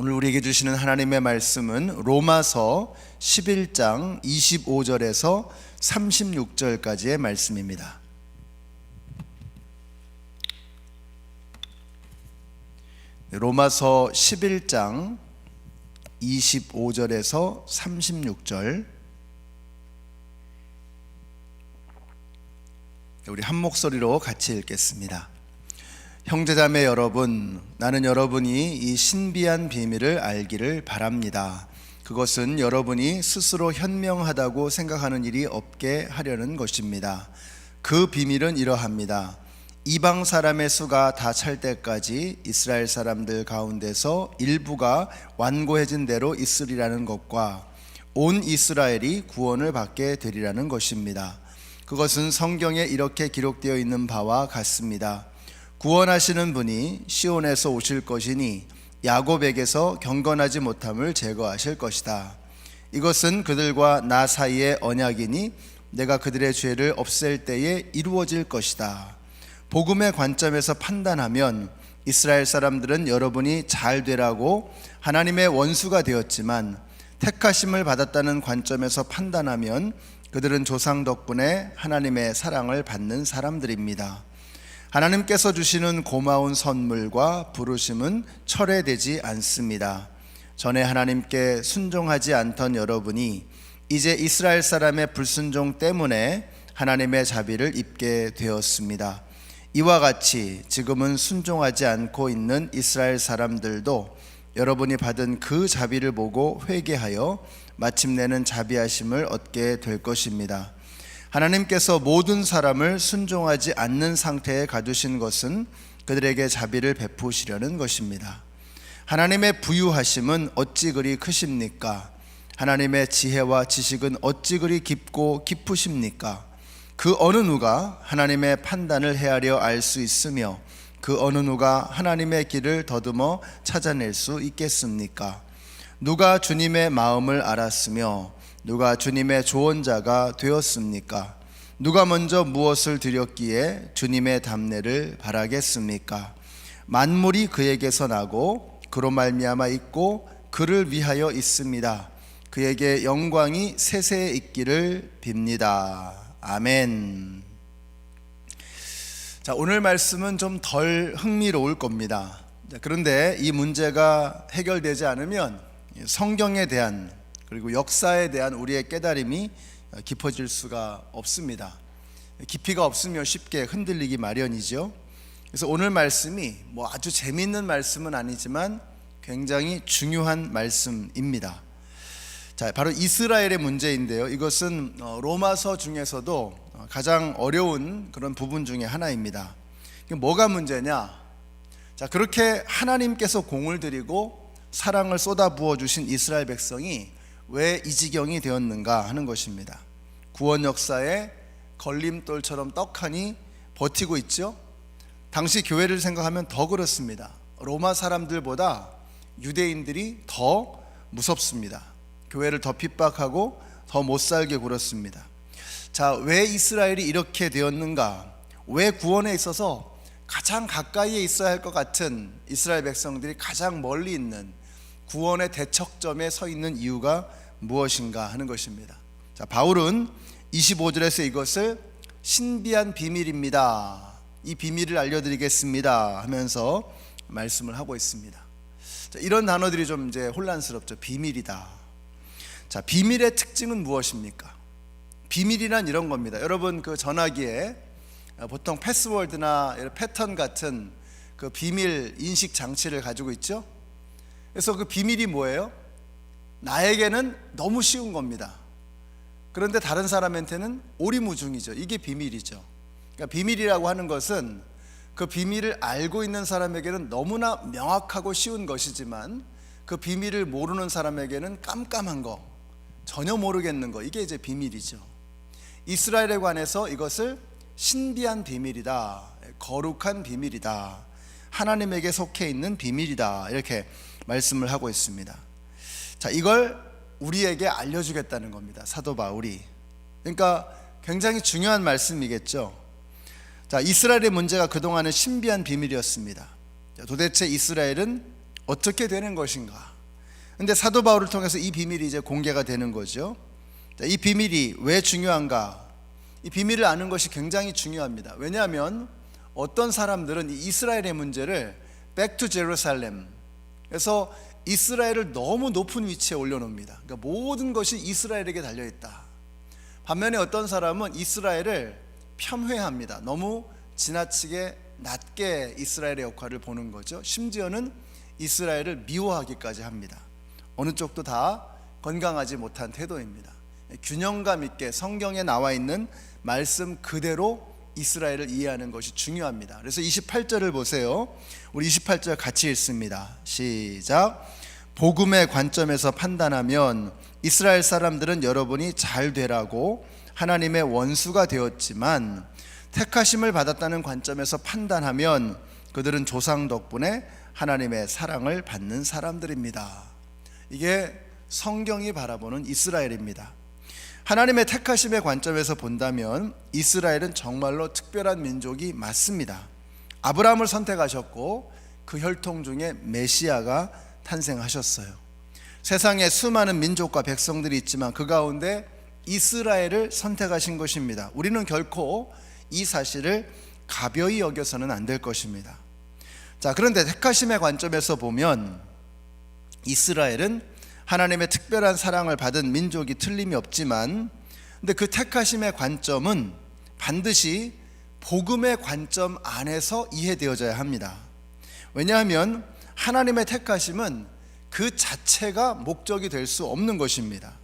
오늘 우리에게 주시는 하나님의 말씀은 로마서 11장 25절에서 36절까지의 말씀입니다. 로마서 11장 25절에서 36절, 우리 한 목소리로 같이 읽겠습니다. 형제자매 여러분, 나는 여러분이 이 신비한 비밀을 알기를 바랍니다. 그것은 여러분이 스스로 현명하다고 생각하는 일이 없게 하려는 것입니다. 그 비밀은 이러합니다. 이방 사람의 수가 다 찰 때까지 이스라엘 사람들 가운데서 일부가 완고해진 대로 있으리라는 것과 온 이스라엘이 구원을 받게 되리라는 것입니다. 그것은 성경에 이렇게 기록되어 있는 바와 같습니다. 구원하시는 분이 시온에서 오실 것이니 야곱에게서 경건하지 못함을 제거하실 것이다. 이것은 그들과 나 사이의 언약이니 내가 그들의 죄를 없앨 때에 이루어질 것이다. 복음의 관점에서 판단하면 이스라엘 사람들은 여러분이 잘 되라고 하나님의 원수가 되었지만, 택하심을 받았다는 관점에서 판단하면 그들은 조상 덕분에 하나님의 사랑을 받는 사람들입니다. 하나님께서 주시는 고마운 선물과 부르심은 철회되지 않습니다. 전에 하나님께 순종하지 않던 여러분이 이제 이스라엘 사람의 불순종 때문에 하나님의 자비를 입게 되었습니다. 이와 같이 지금은 순종하지 않고 있는 이스라엘 사람들도 여러분이 받은 그 자비를 보고 회개하여 마침내는 자비하심을 얻게 될 것입니다. 하나님께서 모든 사람을 순종하지 않는 상태에 가두신 것은 그들에게 자비를 베푸시려는 것입니다. 하나님의 부유하심은 어찌 그리 크십니까? 하나님의 지혜와 지식은 어찌 그리 깊고 깊으십니까? 그 어느 누가 하나님의 판단을 헤아려 알 수 있으며 그 어느 누가 하나님의 길을 더듬어 찾아낼 수 있겠습니까? 누가 주님의 마음을 알았으며 누가 주님의 조언자가 되었습니까? 누가 먼저 무엇을 드렸기에 주님의 담례를 바라겠습니까? 만물이 그에게서 나고 그로 말미암아 있고 그를 위하여 있습니다. 그에게 영광이 세세에 있기를 빕니다. 아멘. 자, 오늘 말씀은 좀 덜 흥미로울 겁니다. 그런데 이 문제가 해결되지 않으면 성경에 대한, 그리고 역사에 대한 우리의 깨달음이 깊어질 수가 없습니다. 깊이가 없으면 쉽게 흔들리기 마련이죠. 그래서 오늘 말씀이 아주 재미있는 말씀은 아니지만 굉장히 중요한 말씀입니다. 자, 바로 이스라엘의 문제인데요. 이것은 로마서 중에서도 가장 어려운 그런 부분 중에 하나입니다. 뭐가 문제냐? 자, 그렇게 하나님께서 공을 들이고 사랑을 쏟아부어 주신 이스라엘 백성이 왜 이 지경이 되었는가 하는 것입니다. 구원 역사에 걸림돌처럼 떡하니 버티고 있죠. 당시 교회를 생각하면 더 그렇습니다. 로마 사람들보다 유대인들이 더 무섭습니다. 교회를 더 핍박하고 더 못살게 굴었습니다. 자, 왜 이스라엘이 이렇게 되었는가? 왜 구원에 있어서 가장 가까이에 있어야 할 것 같은 이스라엘 백성들이 가장 멀리 있는 구원의 대척점에 서 있는 이유가 무엇인가 하는 것입니다. 자, 바울은 25절에서 이것을 신비한 비밀입니다, 이 비밀을 알려드리겠습니다 하면서 말씀을 하고 있습니다. 자, 이런 단어들이 좀 이제 혼란스럽죠. 비밀이다. 자, 비밀의 특징은 무엇입니까? 비밀이란 이런 겁니다. 여러분, 그 전화기에 보통 패스워드나 패턴 같은 그 비밀 인식 장치를 가지고 있죠. 그래서 그 비밀이 뭐예요? 나에게는 너무 쉬운 겁니다. 그런데 다른 사람한테는 오리무중이죠. 이게 비밀이죠. 그러니까 비밀이라고 하는 것은 그 비밀을 알고 있는 사람에게는 너무나 명확하고 쉬운 것이지만 그 비밀을 모르는 사람에게는 깜깜한 거, 전혀 모르겠는 거, 이게 이제 비밀이죠. 이스라엘에 관해서 이것을 신비한 비밀이다, 거룩한 비밀이다, 하나님에게 속해 있는 비밀이다, 이렇게 말씀을 하고 있습니다. 자, 이걸 우리에게 알려주겠다는 겁니다, 사도 바울이. 그러니까 굉장히 중요한 말씀이겠죠. 자, 이스라엘의 문제가 그동안은 신비한 비밀이었습니다. 도대체 이스라엘은 어떻게 되는 것인가? 근데 사도 바울을 통해서 이 비밀이 이제 공개가 되는 거죠. 이 비밀이 왜 중요한가? 이 비밀을 아는 것이 굉장히 중요합니다. 왜냐하면 어떤 사람들은 이 이스라엘의 문제를 Back to Jerusalem, 그래서 이스라엘을 너무 높은 위치에 올려놓습니다. 그러니까 모든 것이 이스라엘에게 달려있다. 반면에 어떤 사람은 이스라엘을 폄훼합니다. 너무 지나치게 낮게 이스라엘의 역할을 보는 거죠. 심지어는 이스라엘을 미워하기까지 합니다. 어느 쪽도 다 건강하지 못한 태도입니다. 균형감 있게 성경에 나와 있는 말씀 그대로 이스라엘을 이해하는 것이 중요합니다. 그래서 28절을 보세요. 우리 28절 같이 읽습니다. 시작. 복음의 관점에서 판단하면 이스라엘 사람들은 여러분이 잘 되라고 하나님의 원수가 되었지만, 택하심을 받았다는 관점에서 판단하면 그들은 조상 덕분에 하나님의 사랑을 받는 사람들입니다. 이게 성경이 바라보는 이스라엘입니다. 하나님의 택하심의 관점에서 본다면 이스라엘은 정말로 특별한 민족이 맞습니다. 아브라함을 선택하셨고 그 혈통 중에 메시아가 탄생하셨어요. 세상에 수많은 민족과 백성들이 있지만 그 가운데 이스라엘을 선택하신 것입니다. 우리는 결코 이 사실을 가벼이 여겨서는 안 될 것입니다. 자, 그런데 택하심의 관점에서 보면 이스라엘은 하나님의 특별한 사랑을 받은 민족이 틀림이 없지만, 근데 그 택하심의 관점은 반드시 복음의 관점 안에서 이해되어져야 합니다. 왜냐하면 하나님의 택하심은 그 자체가 목적이 될 수 없는 것입니다.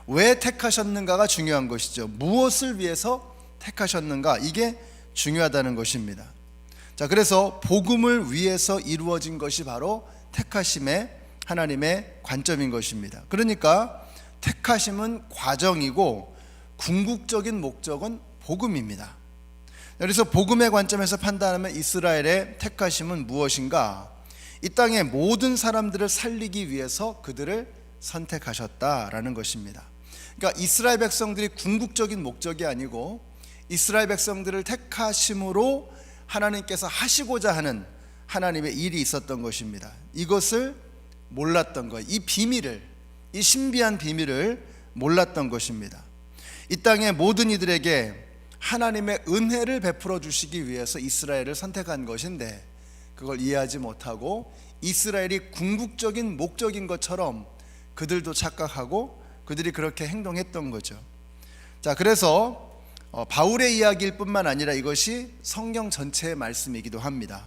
왜 택하셨는가가 중요한 것이죠. 무엇을 위해서 택하셨는가, 이게 중요하다는 것입니다. 자, 그래서 복음을 위해서 이루어진 것이 바로 택하심의 하나님의 관점인 것입니다. 그러니까 택하심은 과정이고 궁극적인 목적은 복음입니다. 그래서 복음의 관점에서 판단하면 이스라엘의 택하심은 무엇인가? 이 땅의 모든 사람들을 살리기 위해서 그들을 선택하셨다라는 것입니다. 그러니까 이스라엘 백성들이 궁극적인 목적이 아니고 이스라엘 백성들을 택하심으로 하나님께서 하시고자 하는 하나님의 일이 있었던 것입니다. 이것을 몰랐던 거예요. 이 비밀을, 이 신비한 비밀을 몰랐던 것입니다. 이 땅의 모든 이들에게 하나님의 은혜를 베풀어 주시기 위해서 이스라엘을 선택한 것인데, 그걸 이해하지 못하고 이스라엘이 궁극적인 목적인 것처럼 그들도 착각하고 그들이 그렇게 행동했던 거죠. 자, 그래서 바울의 이야기일 뿐만 아니라 이것이 성경 전체의 말씀이기도 합니다.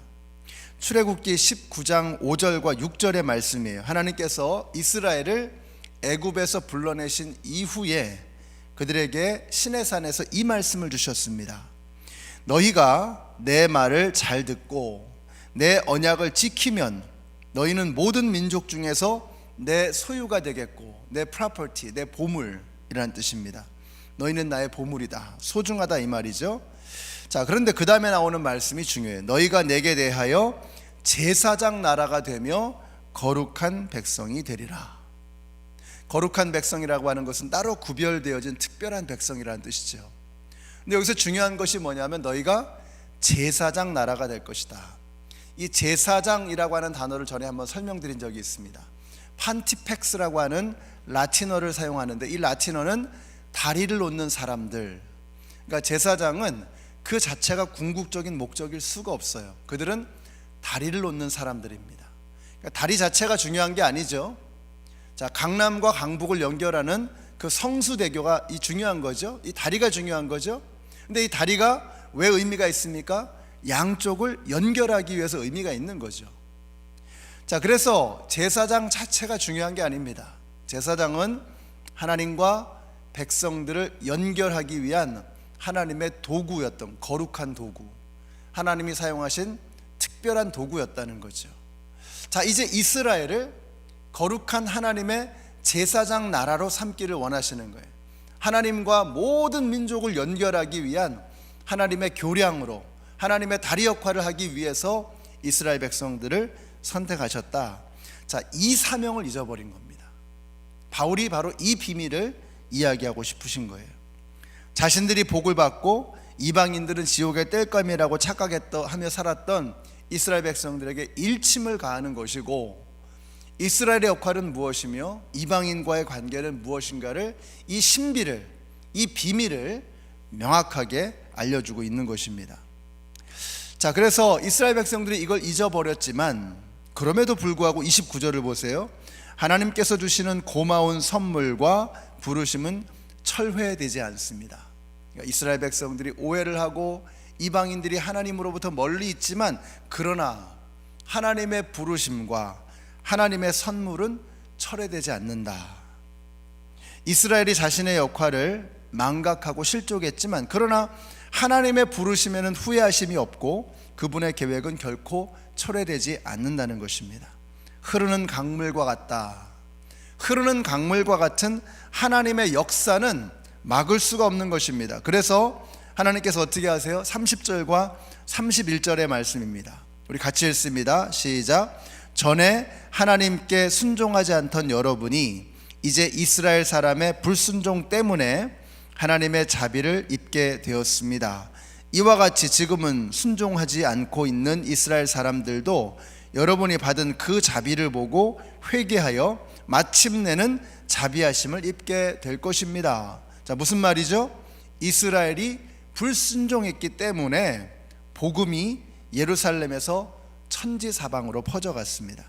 출애굽기 19장 5절과 6절의 말씀이에요. 하나님께서 이스라엘을 애굽에서 불러내신 이후에 그들에게 시내산에서 이 말씀을 주셨습니다. 너희가 내 말을 잘 듣고 내 언약을 지키면 너희는 모든 민족 중에서 내 소유가 되겠고, 내 프로퍼티, 내 보물이라는 뜻입니다. 너희는 나의 보물이다, 소중하다, 이 말이죠. 자, 그런데 그 다음에 나오는 말씀이 중요해요. 너희가 내게 대하여 제사장 나라가 되며 거룩한 백성이 되리라. 거룩한 백성이라고 하는 것은 따로 구별되어진 특별한 백성이라는 뜻이죠. 근데 여기서 중요한 것이 뭐냐면 너희가 제사장 나라가 될 것이다. 이 제사장이라고 하는 단어를 전에 한번 설명드린 적이 있습니다. 판티펙스라고 하는 라틴어를 사용하는데, 이 라틴어는 다리를 놓는 사람들, 그러니까 제사장은 그 자체가 궁극적인 목적일 수가 없어요. 그들은 다리를 놓는 사람들입니다. 그러니까 다리 자체가 중요한 게 아니죠. 자, 강남과 강북을 연결하는 그 성수대교가 이 중요한 거죠. 이 다리가 중요한 거죠. 근데 이 다리가 왜 의미가 있습니까? 양쪽을 연결하기 위해서 의미가 있는 거죠. 자, 그래서 제사장 자체가 중요한 게 아닙니다. 제사장은 하나님과 백성들을 연결하기 위한 하나님의 도구였던, 거룩한 도구, 하나님이 사용하신 특별한 도구였다는 거죠. 자, 이제 이스라엘을 거룩한 하나님의 제사장 나라로 삼기를 원하시는 거예요. 하나님과 모든 민족을 연결하기 위한 하나님의 교량으로 하나님의 다리 역할을 하기 위해서 이스라엘 백성들을 선택하셨다. 자, 이 사명을 잊어버린 겁니다. 바울이 바로 이 비밀을 이야기하고 싶으신 거예요. 자신들이 복을 받고 이방인들은 지옥의 땔감이라고 착각하며 살았던 이스라엘 백성들에게 일침을 가하는 것이고, 이스라엘의 역할은 무엇이며 이방인과의 관계는 무엇인가를, 이 신비를, 이 비밀을 명확하게 알려주고 있는 것입니다. 자, 그래서 이스라엘 백성들이 이걸 잊어버렸지만 그럼에도 불구하고 29절을 보세요. 하나님께서 주시는 고마운 선물과 부르심은 철회되지 않습니다. 그러니까 이스라엘 백성들이 오해를 하고 이방인들이 하나님으로부터 멀리 있지만, 그러나 하나님의 부르심과 하나님의 선물은 철회되지 않는다. 이스라엘이 자신의 역할을 망각하고 실족했지만, 그러나 하나님의 부르심에는 후회하심이 없고 그분의 계획은 결코 철회되지 않는다는 것입니다. 흐르는 강물과 같다. 흐르는 강물과 같은 하나님의 역사는 막을 수가 없는 것입니다. 그래서 하나님께서 어떻게 하세요? 30절과 31절의 말씀입니다. 우리 같이 읽습니다. 시작. 전에 하나님께 순종하지 않던 여러분이 이제 이스라엘 사람의 불순종 때문에 하나님의 자비를 입게 되었습니다. 이와 같이 지금은 순종하지 않고 있는 이스라엘 사람들도 여러분이 받은 그 자비를 보고 회개하여 마침내는 자비하심을 입게 될 것입니다. 자, 무슨 말이죠? 이스라엘이 불순종했기 때문에 복음이 예루살렘에서 천지사방으로 퍼져갔습니다.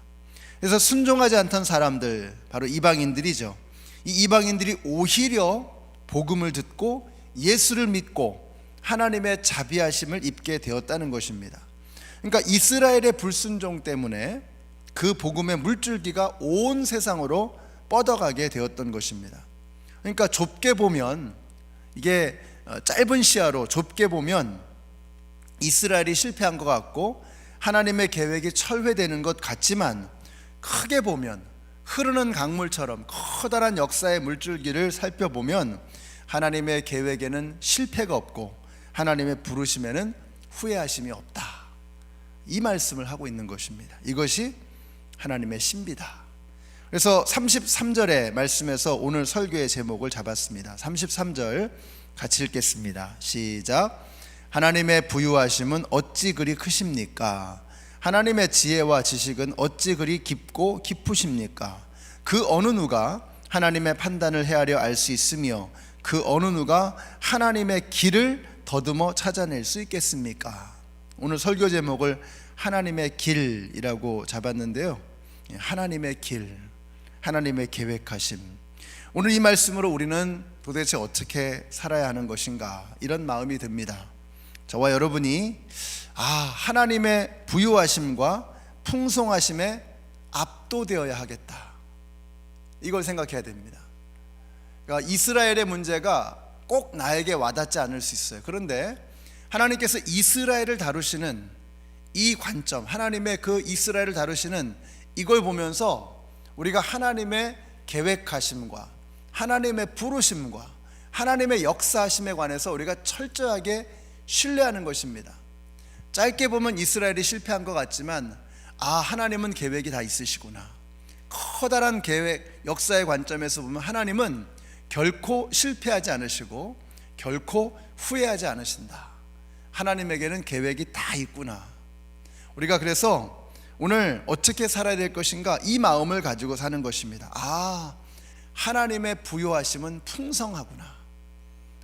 그래서 순종하지 않던 사람들, 바로 이방인들이죠. 이 이방인들이 오히려 복음을 듣고 예수를 믿고 하나님의 자비하심을 입게 되었다는 것입니다. 그러니까 이스라엘의 불순종 때문에 그 복음의 물줄기가 온 세상으로 뻗어가게 되었던 것입니다. 그러니까 좁게 보면, 이게 짧은 시야로 좁게 보면 이스라엘이 실패한 것 같고 하나님의 계획이 철회되는 것 같지만, 크게 보면 흐르는 강물처럼 커다란 역사의 물줄기를 살펴보면 하나님의 계획에는 실패가 없고 하나님의 부르심에는 후회하심이 없다. 이 말씀을 하고 있는 것입니다. 이것이 하나님의 신비다. 그래서 33절의 말씀에서 오늘 설교의 제목을 잡았습니다. 33절 같이 읽겠습니다. 시작. 하나님의 부유하심은 어찌 그리 크십니까? 하나님의 지혜와 지식은 어찌 그리 깊고 깊으십니까? 그 어느 누가 하나님의 판단을 헤아려 알 수 있으며 그 어느 누가 하나님의 길을 더듬어 찾아낼 수 있겠습니까? 오늘 설교 제목을 하나님의 길이라고 잡았는데요. 하나님의 길, 하나님의 계획하심. 오늘 이 말씀으로 우리는 도대체 어떻게 살아야 하는 것인가, 이런 마음이 듭니다. 저와 여러분이 하나님의 부유하심과 풍성하심에 압도되어야 하겠다, 이걸 생각해야 됩니다. 그러니까 이스라엘의 문제가 꼭 나에게 와닿지 않을 수 있어요. 그런데 하나님께서 이스라엘을 다루시는 이 관점, 하나님의 그 이스라엘을 다루시는 이걸 보면서 우리가 하나님의 계획하심과 하나님의 부르심과 하나님의 역사하심에 관해서 우리가 철저하게 신뢰하는 것입니다. 짧게 보면 이스라엘이 실패한 것 같지만, 하나님은 계획이 다 있으시구나. 커다란 계획, 역사의 관점에서 보면 하나님은 결코 실패하지 않으시고 결코 후회하지 않으신다. 하나님에게는 계획이 다 있구나. 우리가 그래서 오늘 어떻게 살아야 될 것인가, 이 마음을 가지고 사는 것입니다. 하나님의 부요하심은 풍성하구나.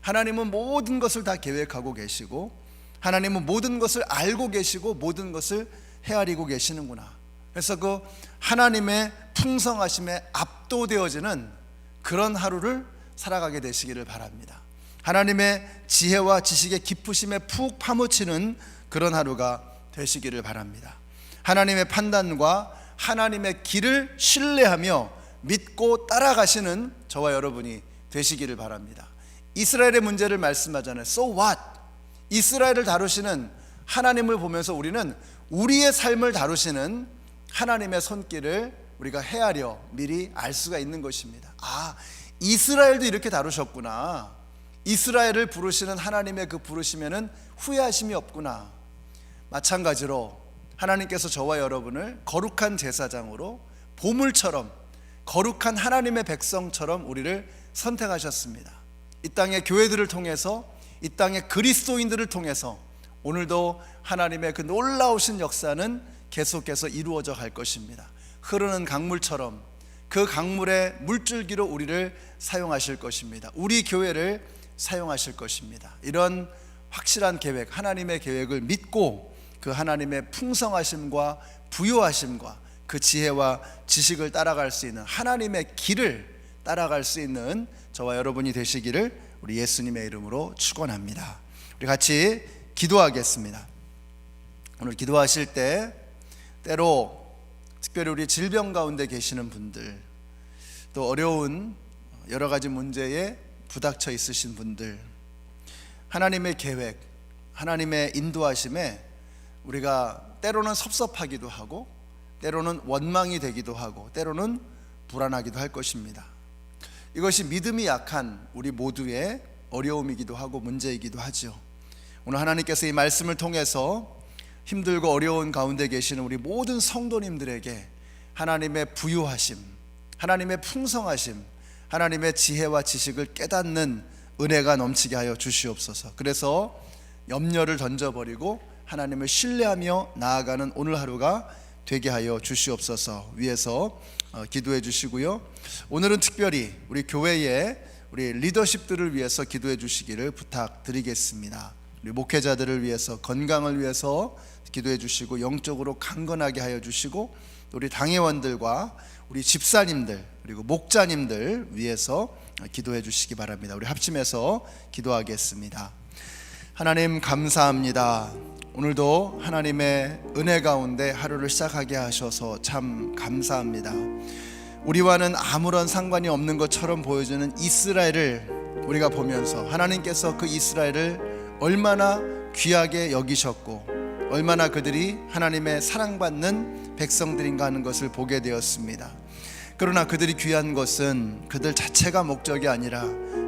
하나님은 모든 것을 다 계획하고 계시고 하나님은 모든 것을 알고 계시고 모든 것을 헤아리고 계시는구나. 그래서 그 하나님의 풍성하심에 압도되어지는 그런 하루를 살아가게 되시기를 바랍니다. 하나님의 지혜와 지식의 깊으심에 푹 파묻히는 그런 하루가 되시기를 바랍니다. 하나님의 판단과 하나님의 길을 신뢰하며 믿고 따라가시는 저와 여러분이 되시기를 바랍니다. 이스라엘의 문제를 말씀하잖아요. So what? 이스라엘을 다루시는 하나님을 보면서 우리는 우리의 삶을 다루시는 하나님의 손길을 우리가 헤아려 미리 알 수가 있는 것입니다. 이스라엘도 이렇게 다루셨구나. 이스라엘을 부르시는 하나님의 그 부르심에는 후회하심이 없구나. 마찬가지로 하나님께서 저와 여러분을 거룩한 제사장으로, 보물처럼 거룩한 하나님의 백성처럼 우리를 선택하셨습니다. 이 땅의 교회들을 통해서, 이 땅의 그리스도인들을 통해서 오늘도 하나님의 그 놀라우신 역사는 계속해서 이루어져 갈 것입니다. 흐르는 강물처럼 그 강물의 물줄기로 우리를 사용하실 것입니다. 우리 교회를 사용하실 것입니다. 이런 확실한 계획, 하나님의 계획을 믿고 그 하나님의 풍성하심과 부요하심과 그 지혜와 지식을 따라갈 수 있는, 하나님의 길을 따라갈 수 있는 저와 여러분이 되시기를 우리 예수님의 이름으로 축원합니다. 우리 같이 기도하겠습니다. 오늘 기도하실 때 때로 특별히 우리 질병 가운데 계시는 분들, 또 어려운 여러 가지 문제에 부닥쳐 있으신 분들, 하나님의 계획, 하나님의 인도하심에 우리가 때로는 섭섭하기도 하고 때로는 원망이 되기도 하고 때로는 불안하기도 할 것입니다. 이것이 믿음이 약한 우리 모두의 어려움이기도 하고 문제이기도 하죠. 오늘 하나님께서 이 말씀을 통해서 힘들고 어려운 가운데 계시는 우리 모든 성도님들에게 하나님의 부유하심, 하나님의 풍성하심, 하나님의 지혜와 지식을 깨닫는 은혜가 넘치게 하여 주시옵소서. 그래서 염려를 던져버리고 하나님을 신뢰하며 나아가는 오늘 하루가 되게 하여 주시옵소서. 위에서 기도해 주시고요. 오늘은 특별히 우리 교회의 우리 리더십들을 위해서 기도해 주시기를 부탁드리겠습니다. 우리 목회자들을 위해서, 건강을 위해서 기도해 주시고 영적으로 강건하게 하여 주시고, 우리 당회원들과 우리 집사님들 그리고 목자님들 위해서 기도해 주시기 바랍니다. 우리 합심해서 기도하겠습니다. 하나님 감사합니다. 오늘도 하나님의 은혜 가운데 하루를 시작하게 하셔서 참 감사합니다. 우리와는 아무런 상관이 없는 것처럼 보여주는 이스라엘을 우리가 보면서 하나님께서 그 이스라엘을 얼마나 귀하게 여기셨고 얼마나 그들이 하나님의 사랑받는 백성들인가 하는 것을 보게 되었습니다. 그러나 그들이 귀한 것은 그들 자체가 목적이 아니라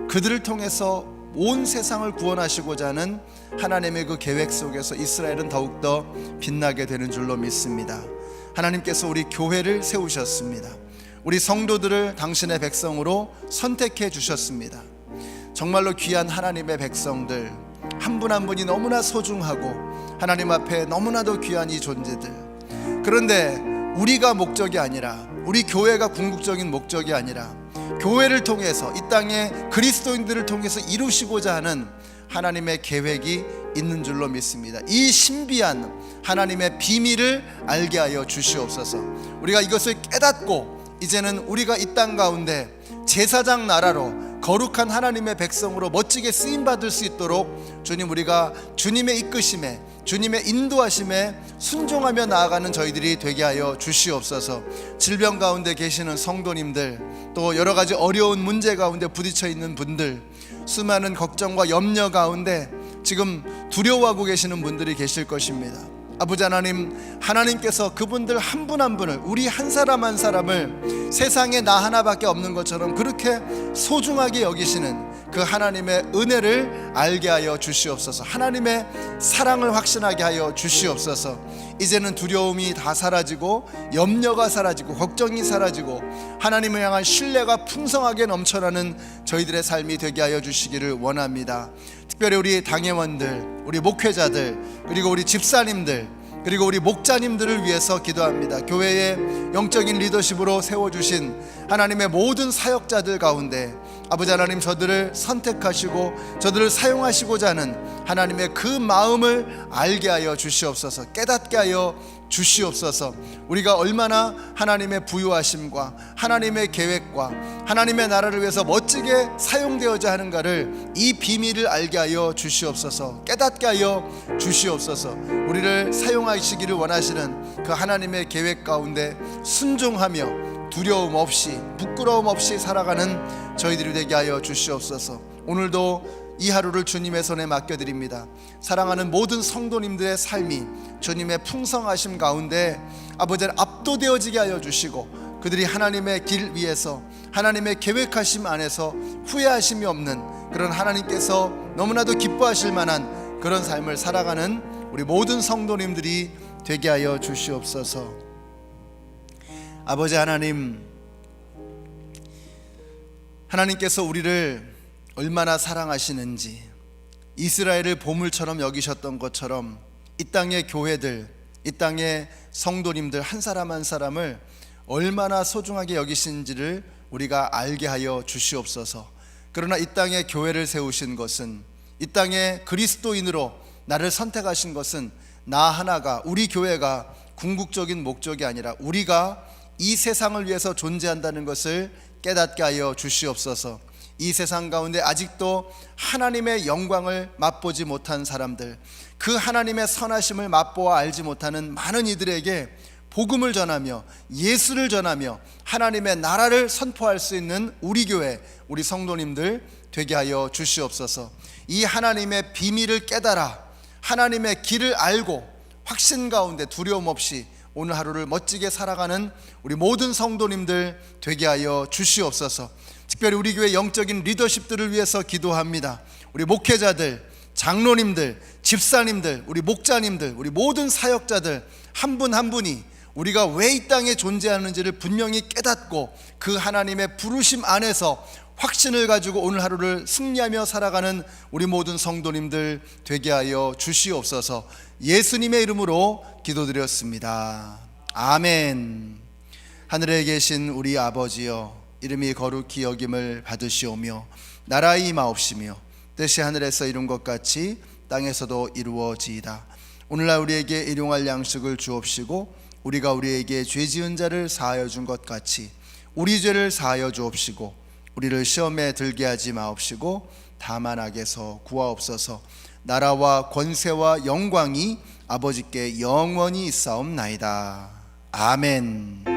그들을 통해서 온 세상을 구원하시고자 하는 하나님의 그 계획 속에서 이스라엘은 더욱더 빛나게 되는 줄로 믿습니다. 하나님께서 우리 교회를 세우셨습니다. 우리 성도들을 당신의 백성으로 선택해 주셨습니다. 정말로 귀한 하나님의 백성들, 한 분 한 분이 너무나 소중하고 하나님 앞에 너무나도 귀한 이 존재들, 그런데 우리가 목적이 아니라, 우리 교회가 궁극적인 목적이 아니라 교회를 통해서 이 땅에 그리스도인들을 통해서 이루시고자 하는 하나님의 계획이 있는 줄로 믿습니다. 이 신비한 하나님의 비밀을 알게 하여 주시옵소서. 우리가 이것을 깨닫고 이제는 우리가 이 땅 가운데 제사장 나라로 거룩한 하나님의 백성으로 멋지게 쓰임받을 수 있도록 주님, 우리가 주님의 이끄심에, 주님의 인도하심에 순종하며 나아가는 저희들이 되게 하여 주시옵소서. 질병 가운데 계시는 성도님들, 또 여러 가지 어려운 문제 가운데 부딪혀 있는 분들, 수많은 걱정과 염려 가운데 지금 두려워하고 계시는 분들이 계실 것입니다. 아버지 하나님, 하나님께서 그분들 한 분 한 분을, 우리 한 사람 한 사람을 세상에 나 하나밖에 없는 것처럼 그렇게 소중하게 여기시는 그 하나님의 은혜를 알게 하여 주시옵소서. 하나님의 사랑을 확신하게 하여 주시옵소서. 이제는 두려움이 다 사라지고 염려가 사라지고 걱정이 사라지고 하나님을 향한 신뢰가 풍성하게 넘쳐나는 저희들의 삶이 되게 하여 주시기를 원합니다. 특별히 우리 당회원들, 우리 목회자들, 그리고 우리 집사님들, 그리고 우리 목자님들을 위해서 기도합니다. 교회의 영적인 리더십으로 세워주신 하나님의 모든 사역자들 가운데 아버지 하나님, 저들을 선택하시고 저들을 사용하시고자 하는 하나님의 그 마음을 알게 하여 주시옵소서. 깨닫게 하여 주시옵소서. 우리가 얼마나 하나님의 부유하심과 하나님의 계획과 하나님의 나라를 위해서 멋지게 사용되어야 하는가를, 이 비밀을 알게 하여 주시옵소서. 깨닫게 하여 주시옵소서. 우리를 사용하시기를 원하시는 그 하나님의 계획 가운데 순종하며 두려움 없이 부끄러움 없이 살아가는 저희들이 되게 하여 주시옵소서. 오늘도 이 하루를 주님의 손에 맡겨드립니다. 사랑하는 모든 성도님들의 삶이 주님의 풍성하심 가운데 아버지 압도되어지게 하여 주시고, 그들이 하나님의 길 위에서 하나님의 계획하심 안에서 후회하심이 없는 그런, 하나님께서 너무나도 기뻐하실 만한 그런 삶을 살아가는 우리 모든 성도님들이 되게 하여 주시옵소서. 아버지 하나님, 하나님께서 우리를 얼마나 사랑하시는지, 이스라엘을 보물처럼 여기셨던 것처럼 이 땅의 교회들, 이 땅의 성도님들 한 사람 한 사람을 얼마나 소중하게 여기신지를 우리가 알게 하여 주시옵소서. 그러나 이 땅에 교회를 세우신 것은, 이 땅에 그리스도인으로 나를 선택하신 것은 나 하나가, 우리 교회가 궁극적인 목적이 아니라 우리가 이 세상을 위해서 존재한다는 것을 깨닫게 하여 주시옵소서. 이 세상 가운데 아직도 하나님의 영광을 맛보지 못한 사람들, 그 하나님의 선하심을 맛보아 알지 못하는 많은 이들에게 복음을 전하며 예수를 전하며 하나님의 나라를 선포할 수 있는 우리 교회, 우리 성도님들 되게 하여 주시옵소서. 이 하나님의 비밀을 깨달아 하나님의 길을 알고 확신 가운데 두려움 없이 오늘 하루를 멋지게 살아가는 우리 모든 성도님들 되게 하여 주시옵소서. 특별히 우리 교회 영적인 리더십들을 위해서 기도합니다. 우리 목회자들, 장로님들, 집사님들, 우리 목자님들, 우리 모든 사역자들 한 분 한 분이 우리가 왜 이 땅에 존재하는지를 분명히 깨닫고 그 하나님의 부르심 안에서 확신을 가지고 오늘 하루를 승리하며 살아가는 우리 모든 성도님들 되게 하여 주시옵소서. 예수님의 이름으로 기도드렸습니다. 아멘. 하늘에 계신 우리 아버지여, 이름이 거룩히 여김을 받으시오며 나라의 임하옵시며 뜻이 하늘에서 이룬 것 같이 땅에서도 이루어지이다. 오늘날 우리에게 일용할 양식을 주옵시고 우리가 우리에게 죄 지은 자를 사하여 준 것 같이 우리 죄를 사하여 주옵시고 우리를 시험에 들게 하지 마옵시고 다만 악에서 구하옵소서. 나라와 권세와 영광이 아버지께 영원히 있사옵나이다. 아멘.